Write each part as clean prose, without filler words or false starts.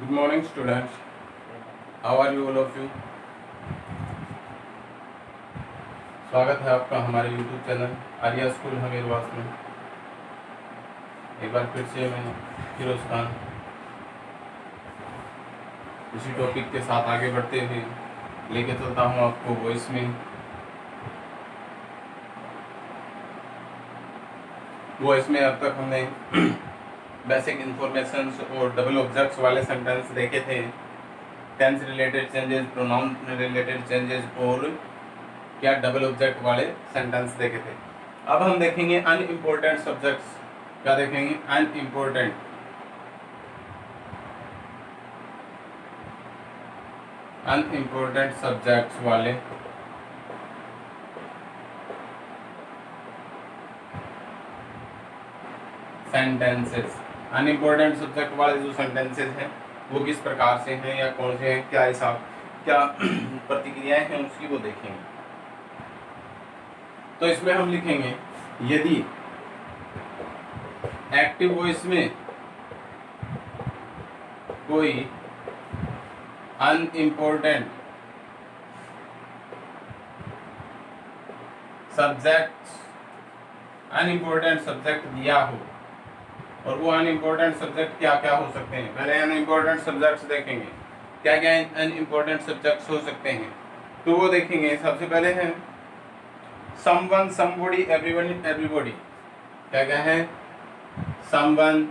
Good morning, students. How are you, all of you? स्वागत है आपका हमारे YouTube channel Arya school Hamirwas में। एक बार फिर से मैं फिरोज खान इसी टॉपिक के साथ आगे बढ़ते हुए लेके चलता हूँ आपको वॉइस में। अब तक हमने बेसिक इंफॉर्मेशंस और डबल ऑब्जेक्ट्स वाले सेंटेंस देखे थे, tense related changes, pronoun related changes और क्या डबल ऑब्जेक्ट वाले सेंटेंस देखे थे। अब हम देखेंगे अनइम्पोर्टेंट सब्जेक्ट्स। क्या देखेंगे? अनइम्पोर्टेंट सब्जेक्ट्स वाले सेंटेंसेस। अनइम्पोर्टेंट सब्जेक्ट वाले जो सेंटेंसेस हैं वो किस प्रकार से हैं या कौन से हैं, क्या हिसाब, क्या प्रतिक्रियाएं हैं उसकी वो देखेंगे। तो इसमें हम लिखेंगे यदि एक्टिव वॉइस में कोई अनइम्पोर्टेंट सब्जेक्ट दिया हो, और वो अनइम्पोर्टेंट सब्जेक्ट क्या क्या हो सकते हैं। पहले अनइम्पोर्टेंट सब्जेक्ट्स देखेंगे, क्या क्या अनइम्पोर्टेंट सब्जेक्ट्स हो सकते हैं, तो वो देखेंगे। सबसे पहले है समवन, समबॉडी, एवरीवन, एवरीबॉडी। क्या क्या है? Someone,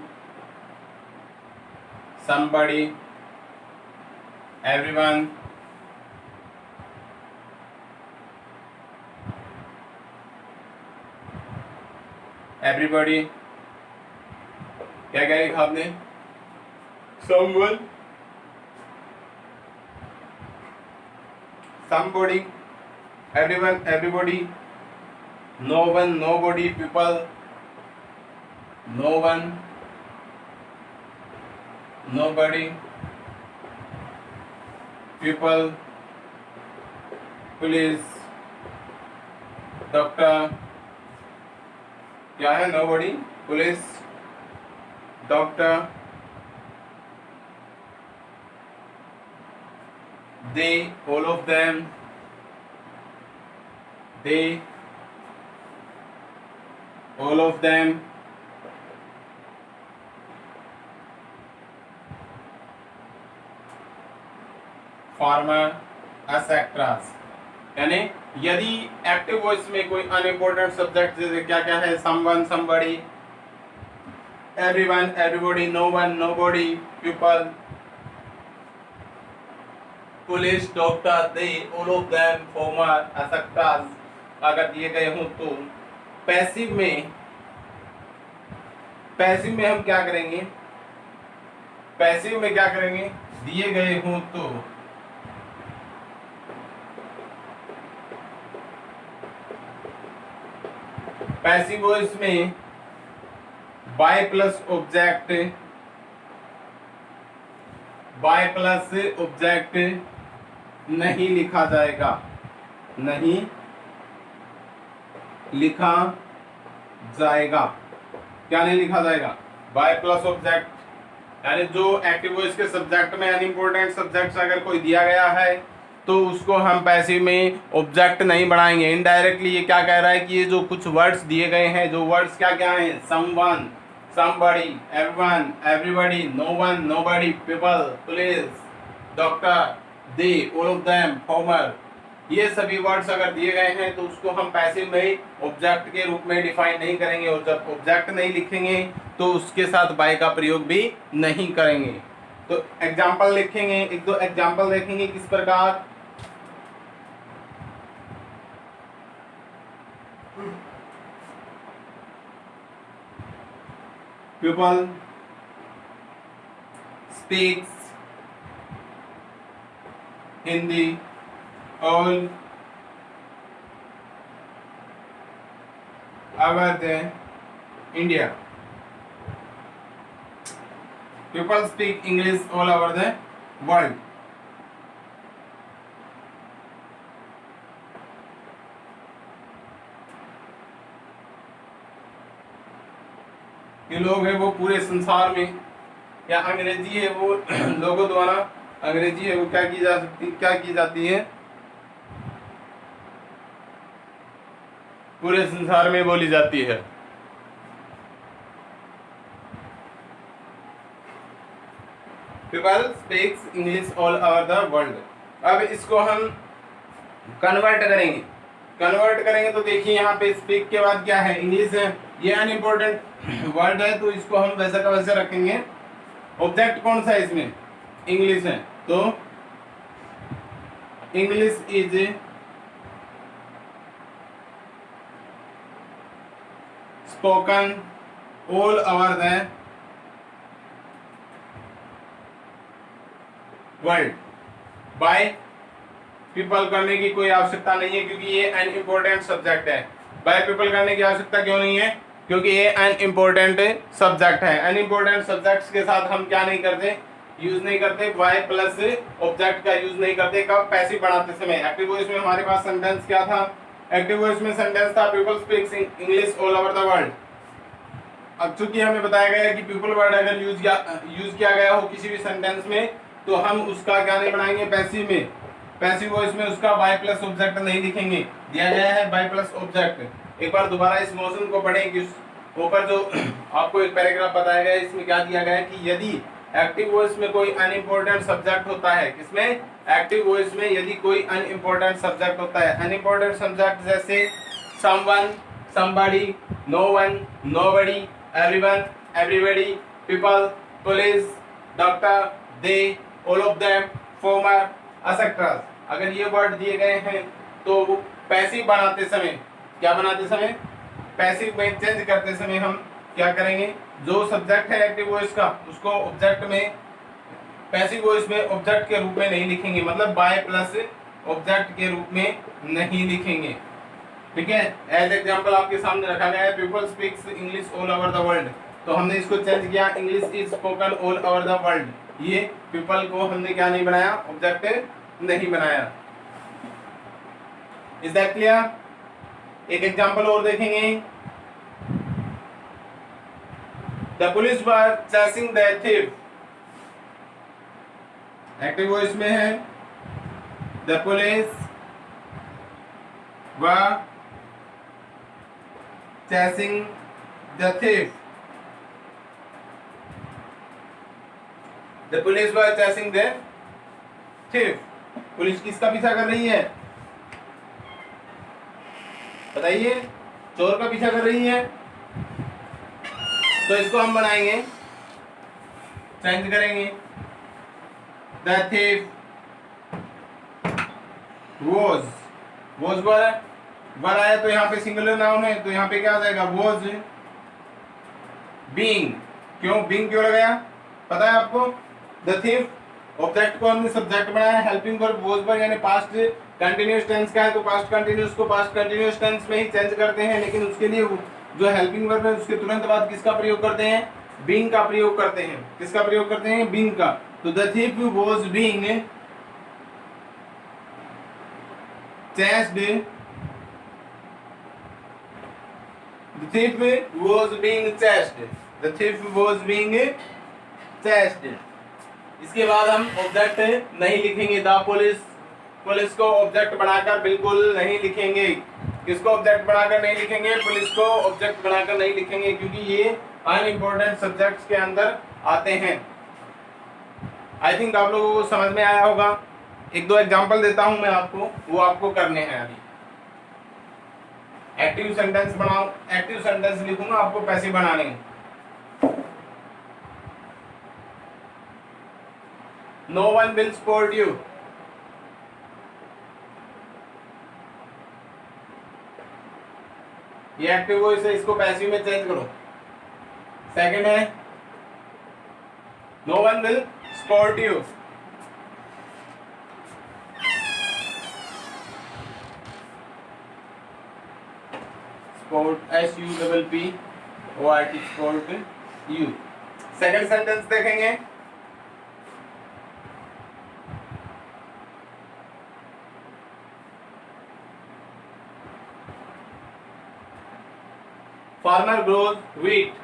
somebody, everyone, everybody. क्या क्या लिखा आपने? Someone, somebody, everyone, everybody, no one, nobody, people, no one, nobody, people, police, doctor। क्या है? nobody, police, doctor, they, all of them, they, all of them, farmer, etc। यानी यदि active voice में कोई अनइम्पोर्टेंट सब्जेक्ट जैसे क्या क्या है? Someone, somebody, everyone, everybody, no one, nobody, people, police, doctor, they, all of them, farmer, एसेक्टास अगर दिए गए हों तो पैसिव में हम क्या करेंगे? पैसिव में क्या करेंगे? दिए गए हों तो पैसिव वॉइस में बाय प्लस ऑब्जेक्ट नहीं लिखा जाएगा, नहीं लिखा जाएगा। क्या नहीं लिखा जाएगा? By plus object. यानी जो एक्टिव वॉइस के सब्जेक्ट में अनइम्पोर्टेंट सब्जेक्ट अगर कोई दिया गया है तो उसको हम पैसिव में ऑब्जेक्ट नहीं बढ़ाएंगे। इनडायरेक्टली ये क्या कह रहा है कि ये जो कुछ वर्ड्स दिए गए हैं, जो वर्ड्स क्या क्या हैं? Someone, somebody, everyone, everybody, no one, nobody, people, police, doctor, they, all of them, farmer। ये सभी वर्ड्स अगर दिए गए हैं तो उसको हम पैसिव में ऑब्जेक्ट के रूप में डिफाइन नहीं करेंगे, और जब ऑब्जेक्ट नहीं लिखेंगे तो उसके साथ बाय का प्रयोग भी नहीं करेंगे। तो एग्जाम्पल लिखेंगे, एक दो एग्जाम्पल देखेंगे किस प्रकार। People speaks Hindi all over the India। People speak English all over the world। ये लोग हैं वो पूरे संसार में या अंग्रेजी है वो लोगों द्वारा अंग्रेजी है वो क्या की जाती है पूरे संसार में बोली जाती है। People speaks English all over the world। अब इसको हम कन्वर्ट करेंगे तो देखिए यहाँ पे स्पीक के बाद क्या है, इंग्लिश है, ये अनइम्पोर्टेंट वर्ड है तो इसको हम वैसा का वैसा रखेंगे। ऑब्जेक्ट कौन सा है इसमें, इंग्लिश है, तो English is spoken all over the world by people करने की कोई आवश्यकता नहीं है क्योंकि ये अन इम्पोर्टेंट सब्जेक्ट है। बाय पीपल करने की आवश्यकता क्यों नहीं है, क्योंकि ये अन इम्पोर्टेंट सब्जेक्ट है। अन इम्पोर्टेंट सब्जेक्ट्स के साथ हम क्या नहीं करते, यूज नहीं करते, बाय प्लस ऑब्जेक्ट का यूज नहीं करते। कब, पैसिव बनाते समय। एक्टिव वॉइस में हमारे पास सेंटेंस क्या था, एक्टिव वॉइस में सेंटेंस था people speaks English all over the world. अब चूंकि हमें बताया गया है कि पीपल वर्ड अगर यूज किया गया हो किसी भी सेंटेंस में तो हम उसका क्या नहीं बनाएंगे, पैसिव में, पैसिव वॉइस में उसका बाय प्लस ऑब्जेक्ट नहीं लिखेंगे। दिया गया है बाय प्लस ऑब्जेक्ट। एक बार दोबारा इस मोशन को पढ़ें कि ऊपर जो आपको एक पैराग्राफ बताया गया है इसमें क्या दिया गया है कि यदि एक्टिव वॉइस में कोई अनइम्पोर्टेंट सब्जेक्ट होता है, किसमें, एक्टिव वॉइस में यदि कोई अनइम्पोर्टेंट सब्जेक्ट होता है, अनइम्पोर्टेंट सब्जेक्ट जैसे someone, somebody, no one, nobody, everyone, everybody, people, police, doctor, they, all of them, former, et cetera. अगर ये वर्ड दिए गए हैं तो पैसिव बनाते समय, क्या बनाते समय, पैसिव में चेंज करते समय हम क्या करेंगे, जो सब्जेक्ट है एक्टिव वॉइस का उसको ऑब्जेक्ट में, पैसिव वॉइस में ऑब्जेक्ट के रूप में नहीं लिखेंगे, मतलब बाय प्लस ऑब्जेक्ट के रूप में नहीं लिखेंगे। ठीक है, एज एग्जांपल आपके सामने रखा गया है people speaks English all over the world, तो हमने इसको चेंज किया, English is spoken all over the world. ये पीपल को हमने क्या नहीं बनाया, ऑब्जेक्ट नहीं बनाया। Is that clear? एक एग्जांपल और देखेंगे। The police were chasing the thief. Active voice में है the police were chasing the thief. The police were chasing the thief. Police किसका पीछा कर रही है, बताइए, चोर का पीछा कर रही है। तो इसको हम बनाएंगे, चेंज करेंगे, द थीफ वॉज वर आया तो यहाँ पे सिंगुलर नाउन है तो यहाँ पे क्या आ जाएगा, वॉज बीइंग। क्यों बीइंग क्यों लगाया, पता है आपको? द थीफ ऑब्जेक्ट को हमने सब्जेक्ट बनाया, हेल्पिंग वर्ब वॉज पर, यानी पास्ट कंटिन्यूअस टेंस का है तो पास्ट कंटिन्यूअस को पास्ट कंटिन्यूअस टेंस में ही चेंज करते हैं, लेकिन उसके लिए जो हेल्पिंग वर्ब है उसके तुरंत बाद किसका प्रयोग करते हैं, बीइंग का प्रयोग करते हैं। किसका प्रयोग करते हैं, बीइंग का। तो the thief was being chased, the thief was being chased, the thief was being chased. इसके बाद हम ऑब्जेक्ट नहीं लिखेंगे, द पुलिस को ऑब्जेक्ट बनाकर बिल्कुल नहीं लिखेंगे। किसको ऑब्जेक्ट बनाकर नहीं लिखेंगे, पुलिस को ऑब्जेक्ट बनाकर नहीं लिखेंगे क्योंकि ये अनइम्पोर्टेंट सब्जेक्ट्स के अंदर आते हैं। आई थिंक आप लोगों को समझ में आया होगा। एक दो एग्जांपल देता हूं मैं आपको, वो आपको करने हैं अभी। एक्टिव सेंटेंस बनाओ, एक्टिव सेंटेंस लिखूंगा, आपको पैसिव बनाने हैं। No one will support you. ये एक्टिव वॉइस है, इसको पैसिव में चेंज करो। सेकंड है no one will support you. Support SUPPORT support you. Second sentence देखेंगे, farmer grows wheat,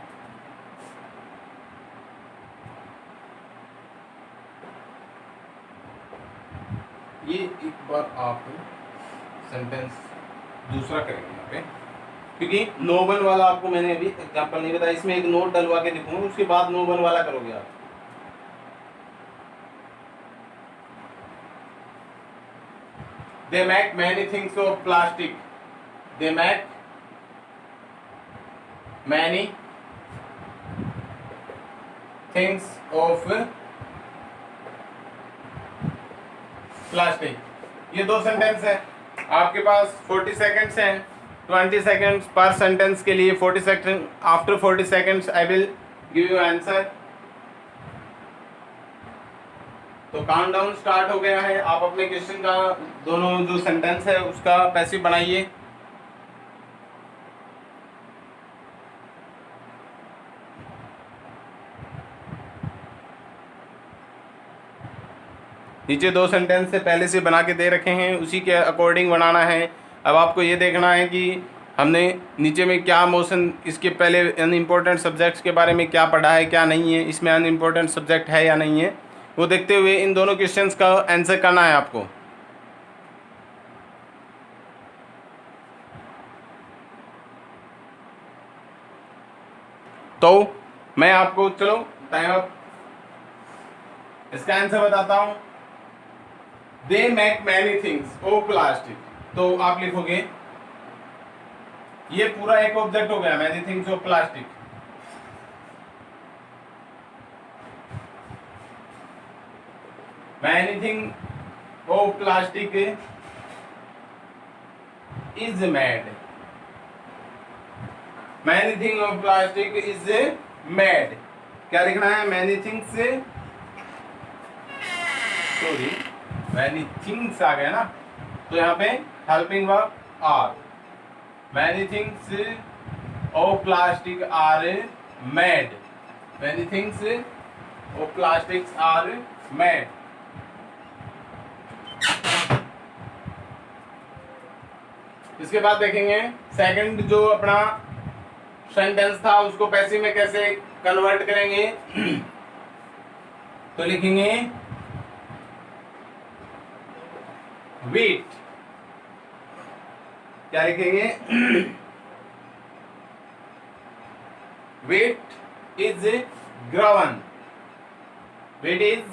एक बार आप सेंटेंस दूसरा करेंगे यहाँ पे, क्योंकि नो वन वाला आपको मैंने अभी एग्जांपल नहीं बताया, इसमें एक नोट डलवा के दिखाऊंगा, उसके बाद नो वन वाला करोगे आप। They make many things of plastic. They make many things of plastic. ये दो सेंटेंस है, आपके पास 40 सेकेंड्स हैं, 20 सेकेंड्स पर सेंटेंस के लिए 40 second, after 40 seconds I will give you answer. तो काउंटडाउन स्टार्ट हो गया है, आप अपने क्वेश्चन का दोनों जो सेंटेंस है उसका पैसिव बनाइए। नीचे दो सेंटेंस से पहले से बना के दे रखे हैं, उसी के अकॉर्डिंग बनाना है। अब आपको ये देखना है कि हमने नीचे में क्या मोशन, इसके पहले अनइम्पोर्टेंट सब्जेक्ट्स के बारे में क्या पढ़ा है क्या नहीं है, इसमें अनइम्पोर्टेंट सब्जेक्ट है या नहीं है, वो देखते हुए इन दोनों क्वेश्चंस का आंसर करना है आपको। तो मैं आपको, चलो टाइम अप, इसका आंसर बताता हूं। They make many things of plastic, तो आप लिखोगे, ये पूरा एक ऑब्जेक्ट हो गया, many things of plastic. Anything of plastic is made. Anything of plastic is made. क्या लिखना है? Many things, sorry many things आ गया ना, तो यहाँ पे helping verb are. Many things of plastic are made. Many things of plastics are made. इसके बाद देखेंगे सेकंड जो अपना सेंटेंस था उसको पैसिव में कैसे कन्वर्ट करेंगे। तो लिखेंगे वीट, क्या लिखेंगे? Wheat is grown, wheat is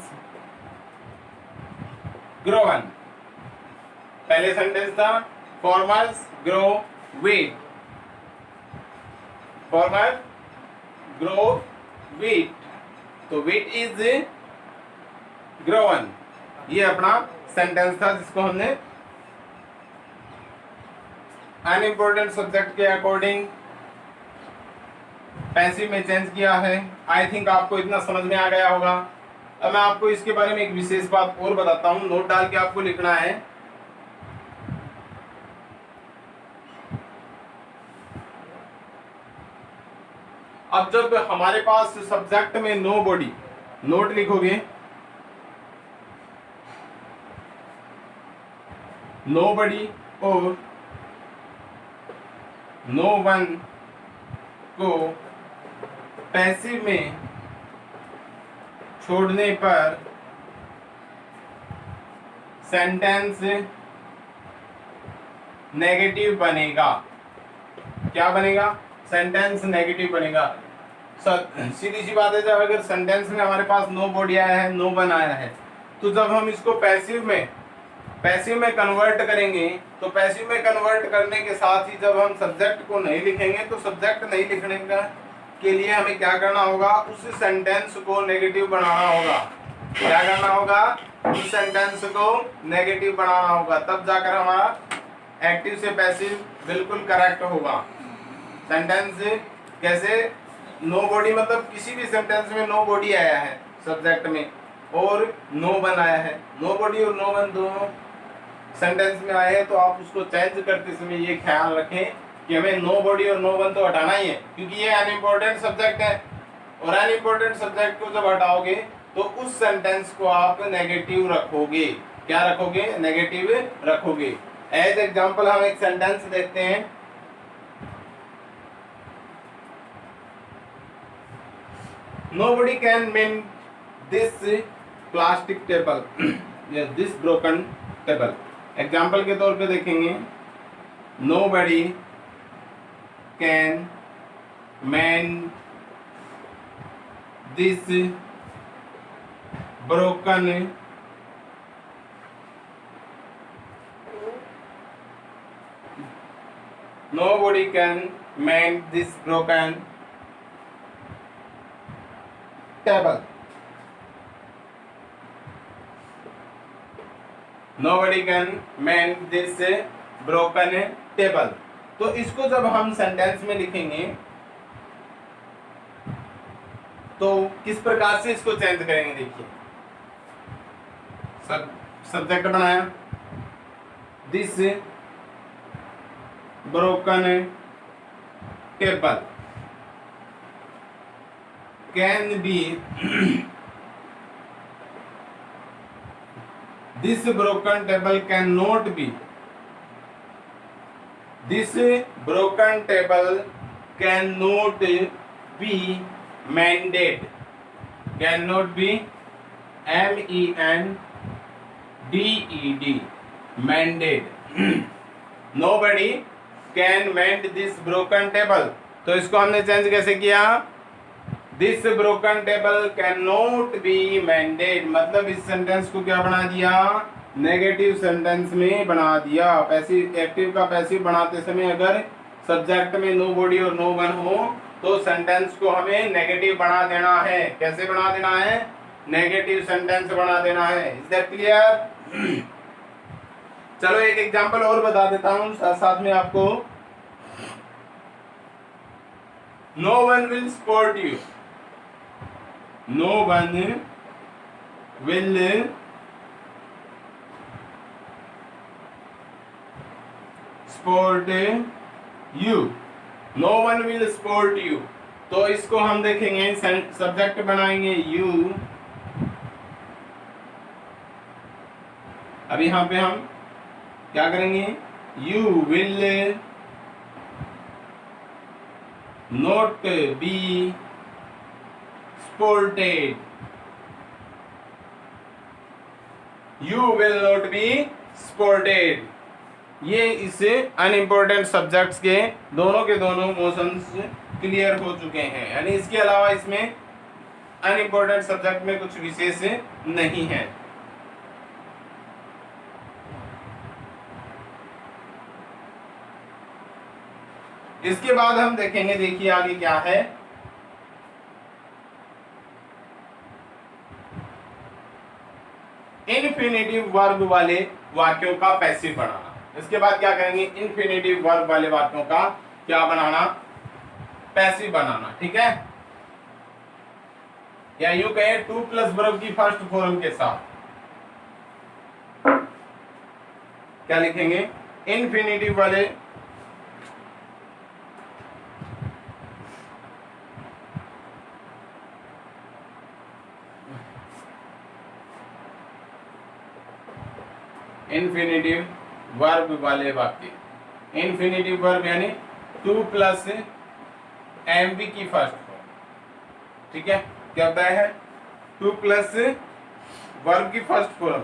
grown. पहले सेंटेंस था farmers grow wheat, farmers grow wheat, तो wheat is grown। ये अपना सेंटेंस था जिसको हमने अनइम्पोर्टेंट सब्जेक्ट के अकॉर्डिंग पैसिव में चेंज किया है। आई थिंक आपको इतना समझ में आ गया होगा। अब मैं आपको इसके बारे में एक विशेष बात और बताता हूँ, नोट डाल के आपको लिखना है। अब जब हमारे पास सब्जेक्ट में नो बॉडी, नोट लिखोगे, नो बॉडी और नो वन को पैसिव में छोड़ने पर सेंटेंस नेगेटिव बनेगा। क्या बनेगा? सेंटेंस नेगेटिव बनेगा। सीधी सी बात है, जब अगर सेंटेंस में हमारे पास नो बॉडी आया है, नो वन आया है, तो जब हम इसको पैसिव में कन्वर्ट करेंगे, तो पैसिव में कन्वर्ट करने के साथ ही जब हम सब्जेक्ट को नहीं लिखेंगे, तो सब्जेक्ट नहीं लिखने का के लिए हमें क्या करना होगा? उस सेंटेंस को नेगेटिव बनाना होगा। क्या करना होगा? उस सेंटेंस को नेगेटिव बनाना होगा, तब जाकर हमारा एक्टिव से पैसिव बिल्कुल करेक्ट होगा। सेंटेंस कैसे? नो बॉडी मतलब किसी भी सेंटेंस में नो बॉडी आया है सब्जेक्ट में और नो वन आया है, नो बॉडी और नो वन दोनों सेंटेंस में आए हैं, तो आप उसको चेंज करते समय ये ख्याल रखें कि हमें नो बॉडी और नो वन तो हटाना ही है, क्योंकि ये अनइम्पोर्टेंट सब्जेक्ट है। और अनइम्पोर्टेंट सब्जेक्ट को जब हटाओगे तो उस सेंटेंस को आप नेगेटिव रखोगे। क्या रखोगे? नेगेटिव रखोगे। एज एग्जाम्पल हम एक सेंटेंस देखते हैं। Nobody can mend this plastic table. Yes, this broken table. Example के तौर पे देखेंगे, nobody can man this broken nobody can mend this broken table. Nobody can mend this broken table. तो इसको जब हम सेंटेंस में लिखेंगे तो किस प्रकार से इसको चेंज करेंगे, देखिए सब्जेक्ट बनाया, this broken table can be this broken table can not be this broken table can not be mended, can not be MENDED mended. Nobody can mend this broken table, तो इसको हमने change कैसे किया, this broken table can not be mended, मतलब इस sentence को क्या बना दिया, नेगेटिव सेंटेंस में बना दिया। पैसिव एक्टिव का पैसिव बनाते समय अगर सब्जेक्ट में नोबडी और नो वन हो तो सेंटेंस को हमें नेगेटिव बना देना है। कैसे बना देना है, नेगेटिव सेंटेंस बना देना है। Is that clear? चलो एक एग्जांपल और बता देता हूं साथ साथ में आपको। No one will support you, no one will support you, no one will support you, तो इसको हम देखेंगे, सब्जेक्ट बनाएंगे यू। अब यहां पे हम क्या करेंगे, you will not be supported, you will not be supported. ये इससे अनइम्पोर्टेंट सब्जेक्ट्स के दोनों मोशंस क्लियर हो चुके हैं, यानी इसके अलावा इसमें अनइम्पोर्टेंट सब्जेक्ट में कुछ विशेष नहीं है। इसके बाद हम देखेंगे, देखिए आगे क्या है, इन्फिनिटिव वर्ब वाले वाक्यों का पैसिव बनाना। इसके बाद क्या करेंगे, इन्फिनिटिव वर्ब वाले वाक्यों का क्या बनाना, पैसिव बनाना। ठीक है, या यूं कहें टू प्लस वर्ब की फर्स्ट फॉर्म के साथ क्या लिखेंगे, इन्फिनिटिव वाले इन्फिनिटिव वर्ब वाले वाक्य। इन्फिनिटिव वर्ब यानी टू प्लस एमबी की फर्स्ट फॉर्म। ठीक है, क्या होता है, टू प्लस वर्ब की फर्स्ट फॉर्म।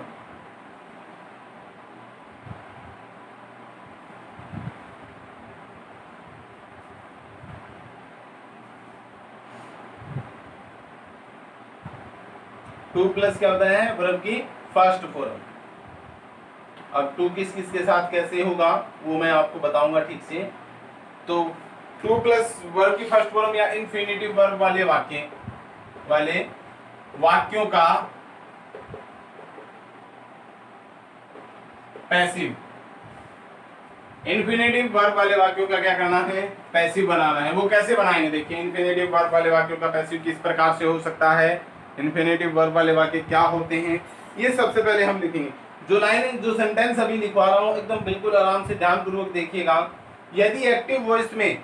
टू प्लस क्या होता है, वर्ब की फर्स्ट फॉर्म। अब टू किस किस के साथ कैसे होगा वो मैं आपको बताऊंगा ठीक से। तो टू प्लस वर्ब की फर्स्ट फॉर्म या इन्फिनिटिव वर्ब वाले वाक्यों का पैसिव, इन्फिनिटिव वर्ब वाले वाक्यों का क्या करना है, पैसिव बनाना है। वो कैसे बनाएंगे, देखिए इन्फिनिटिव वर्ब वाले वाक्यों का पैसिव किस प्रकार से हो सकता है, इन्फिनिटिव वर्ब वाले वाक्य क्या होते हैं, ये सबसे पहले हम लिखेंगे। जो लाइन जो सेंटेंस अभी लिखवा रहा हूं एकदम बिल्कुल आराम से ध्यानपूर्वक देखिएगा। यदि एक्टिव वॉइस में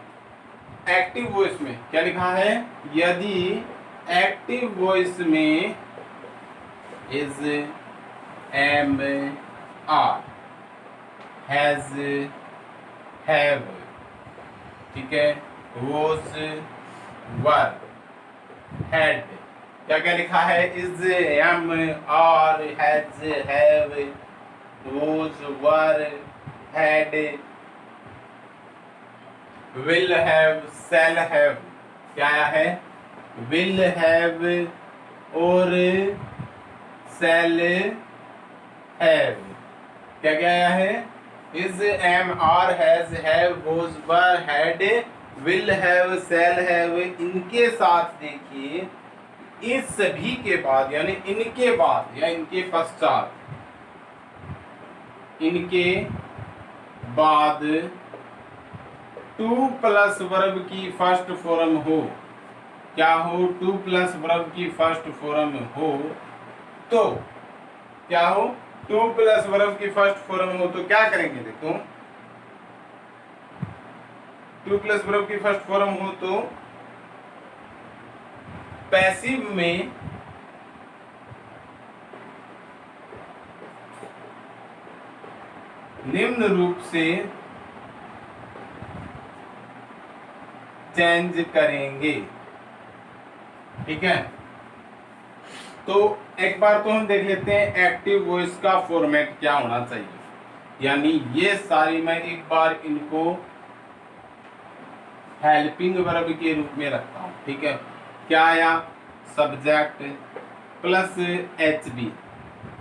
क्या लिखा है, यदि एक्टिव वॉइस में is am are has have, ठीक है, वॉज वर हैड, क्या क्या लिखा है, is am are has have was, were, had, will have, shall have, क्या आया है? will have और shall have, क्या क्या आया है? is, am, are, has, have, was, were, had, will have, shall have, इनके साथ देखिए इस सभी के बाद यानी इनके बाद या इनके पश्चात, इनके बाद टू प्लस वर्ब की फर्स्ट फॉर्म हो, क्या हो? टू प्लस वर्ब की फर्स्ट फॉर्म हो तो क्या हो? टू प्लस वर्ब की फर्स्ट फॉर्म हो तो क्या करेंगे? देखो, टू प्लस वर्ब की फर्स्ट फॉर्म हो तो पैसिव में निम्न रूप से चेंज करेंगे। ठीक है, तो एक बार तो हम देख लेते हैं एक्टिव वॉइस का फॉर्मेट क्या होना चाहिए, यानी ये सारी मैं एक बार इनको हेल्पिंग वर्ब के रूप में रखता हूं। ठीक है, क्या आया? Subject plus H V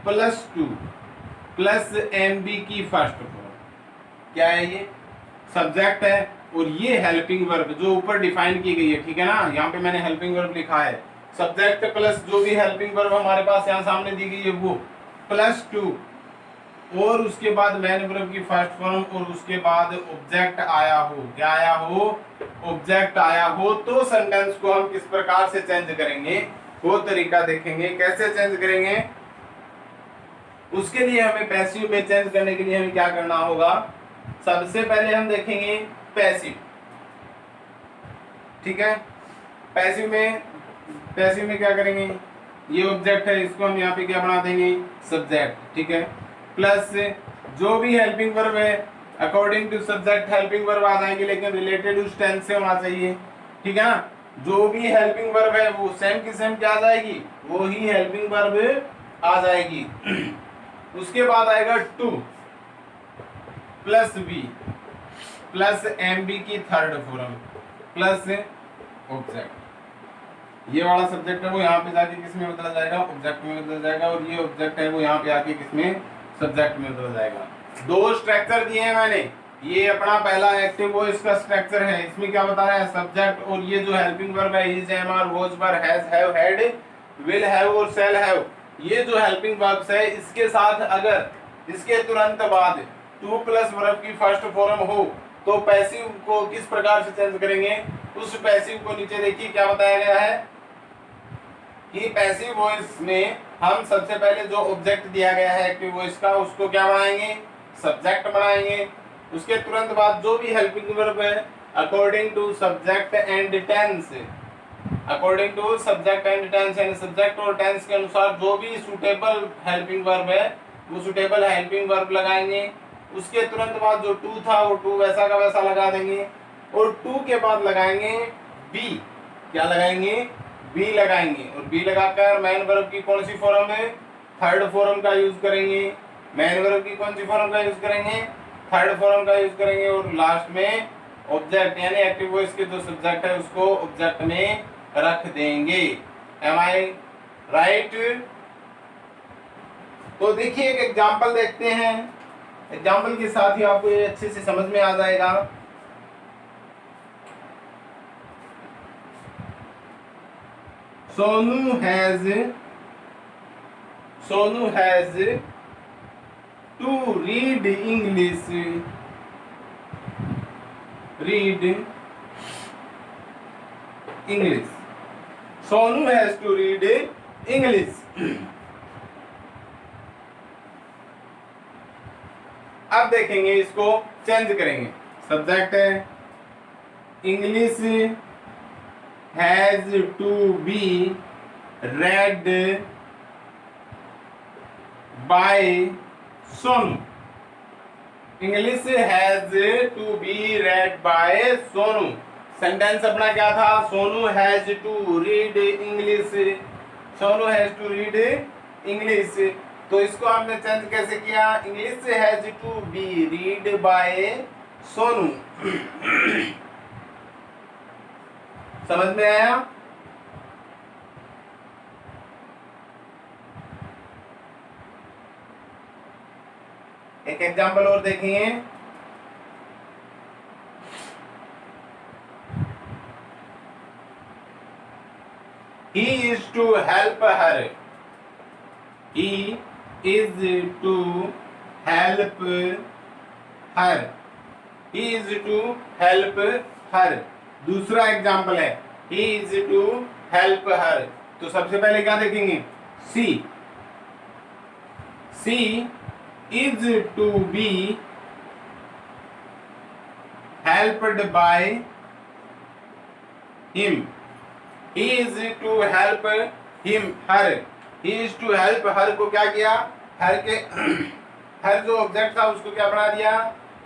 plus to plus M V की फर्स्ट फॉर्म, क्या है? ये सब्जेक्ट है और ये हेल्पिंग वर्ब जो ऊपर डिफाइन की गई है। ठीक है ना, यहाँ पे मैंने हेल्पिंग वर्ब लिखा है, सब्जेक्ट प्लस जो भी हेल्पिंग वर्ब हमारे पास यहाँ सामने दी गई है वो प्लस टू और उसके बाद मैन वर्ब की फर्स्ट फॉर्म और उसके बाद ऑब्जेक्ट आया हो। क्या आया हो? ऑब्जेक्ट आया हो। तो सेंटेंस को हम किस प्रकार से चेंज करेंगे वो तरीका देखेंगे। कैसे चेंज करेंगे उसके लिए हमें पैसिव में चेंज करने के लिए हमें क्या करना होगा? सबसे पहले हम देखेंगे पैसिव। ठीक है, पैसिव में क्या करेंगे? ये ऑब्जेक्ट है, इसको हम यहाँ पे क्या बना देंगे? सब्जेक्ट। ठीक है, प्लस जो भी हेल्पिंग वर्ब है according to subject helping verb आ जाएंगे, लेकिन रिलेटेड उस टेंस से होना चाहिए। ठीक है ना, जो भी हेल्पिंग वर्ब है वो सेम की सेम क्या आ जाएगी? वो ही हेल्पिंग वर्ब आ जाएगी। उसके बाद आएगा to plus be plus M V की थर्ड फॉर्म प्लस ऑब्जेक्ट। ये वाला सब्जेक्ट है वो यहाँ पे जाके किस में बदला जाएगा? ऑब्जेक्ट में बदला जाएगा, और ये ऑब्जेक्ट है वो यहाँ पे आके किसमें? सब्जेक्ट में बदला जाएगा। दो स्ट्रक्चर दिए हैं मैंने, ये अपना पहला एक्टिव वॉइस का स्ट्रक्चर है, इसमें क्या बता रहा है? सब्जेक्ट और ये जो हेल्पिंग वर्ब है is, am, are, was, were, has, have, had, will have और शैल हैव, ये जो हेल्पिंग वर्ब्स है इसके साथ अगर इसके तुरंत बाद टू प्लस वर्ब की फर्स्ट फॉर्म हो तो पैसिव को किस प्रकार से चेंज करेंगे? उस पैसिव को नीचे देखिए क्या बताया गया है कि पैसिव वॉइस में हम सबसे पहले जो ऑब्जेक्ट दिया गया है एक्टिव वॉइस का उसको क्या बनाएंगे? सब्जेक्ट बनाएंगे। उसके तुरंत बाद जो भी हेल्पिंग वर्ब है according to subject and tense, according to subject and tense यानी सब्जेक्ट और टेंस के अनुसार जो भी सुटेबल हेल्पिंग वर्ब है वो सुटेबल हेल्पिंग वर्ब लगाएंगे। उसके तुरंत बाद जो टू था वो टू वैसा का वैसा लगा देंगे, और टू के बाद लगाएंगे बी। क्या लगाएंगे? बी लगाएंगे, और बी लगाकर मैन वर्ब की कौन सी फॉर्म है? थर्ड फॉर्म का यूज करेंगे। मैन वर्ब की कौन सी फॉर्म का यूज करेंगे? थर्ड फॉर्म का यूज करेंगे, और लास्ट में ऑब्जेक्ट यानी एक्टिव वॉइस के जो सब्जेक्ट है उसको ऑब्जेक्ट में रख देंगे। एम आई राइट? तो देखिए एक एग्जांपल देखते हैं, एग्जांपल के साथ ही आपको ये अच्छे से समझ में आ जाएगा। Sonu has to read English, Sonu has to read English. अब देखेंगे इसको चेंज करेंगे। सब्जेक्ट है English has to be read by Sonu, English has to be read by Sonu. Sentence अपना क्या था? Sonu has to read English, Sonu has to read English. तो इसको हमने चेंज कैसे किया, इंग्लिश से has to be read by Sonu. समझ में आया? एक एग्जांपल और देखेंगे। He is to help her. He is to help her. He is to help her. दूसरा एग्जांपल है He is to help her. तो सबसे पहले क्या देखेंगे, C is to be helped by him. He is to help him, her. He is to help her को क्या किया, her के her जो ऑब्जेक्ट था उसको क्या बना दिया,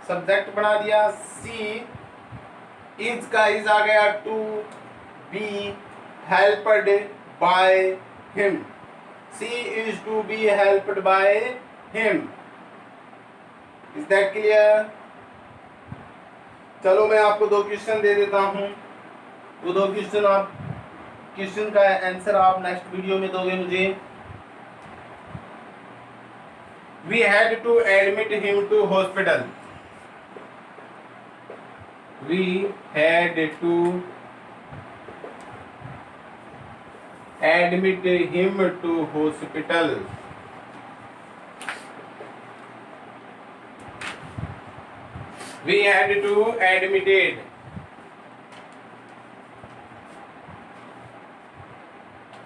सब्जेक्ट बना दिया। C is का is आ गया to be helped by him. C is to be helped by him. Is that clear? चलो मैं आपको दो क्वेश्चन दे देता हूँ। वो दो क्वेश्चन का आंसर आप नेक्स्ट वीडियो में दोगे मुझे। We had to admit him to hospital. We had to admit him to hospital. We had to admitted.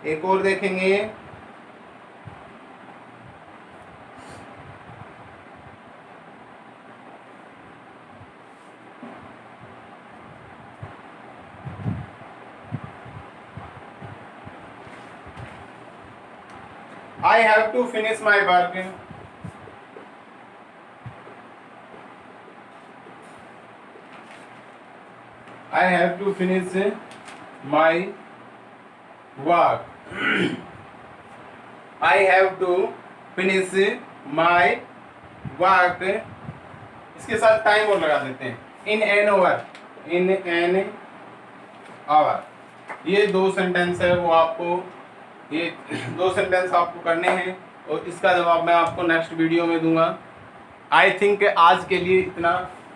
एक और देखेंगे, I have to finish my work. I have to finish my work. I have to finish my work. इसके साथ time और लगा देते हैं, in an hour. In an hour. ये दो सेंटेंस है, वो आपको ये दो सेंटेंस आपको करने हैं और इसका जवाब मैं आपको नेक्स्ट वीडियो में दूंगा। आई थिंक आज के लिए इतना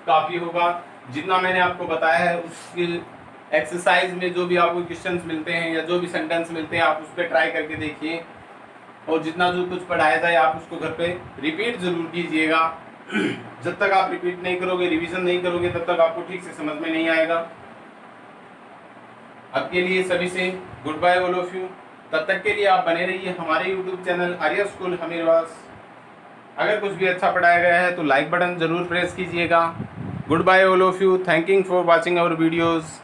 काफ़ी होगा। जितना मैंने आपको बताया है उसके एक्सरसाइज में जो भी आपको क्वेश्चंस मिलते हैं या जो भी सेंटेंस मिलते हैं आप उस पर ट्राई करके देखिए और जितना जो कुछ पढ़ाया जाए आप उसको घर पे रिपीट ज़रूर कीजिएगा। जब तक आप रिपीट नहीं करोगे, रिवीजन नहीं करोगे, तब तक आपको ठीक से समझ में नहीं आएगा। अब के लिए सभी से goodbye all of you. तब तक के लिए आप बने रहिए हमारे YouTube channel Arya school Hamirwas. अगर कुछ भी अच्छा पढ़ाया गया है तो लाइक बटन ज़रूर प्रेस कीजिएगा। Goodbye all of you. Thanking for watching our videos.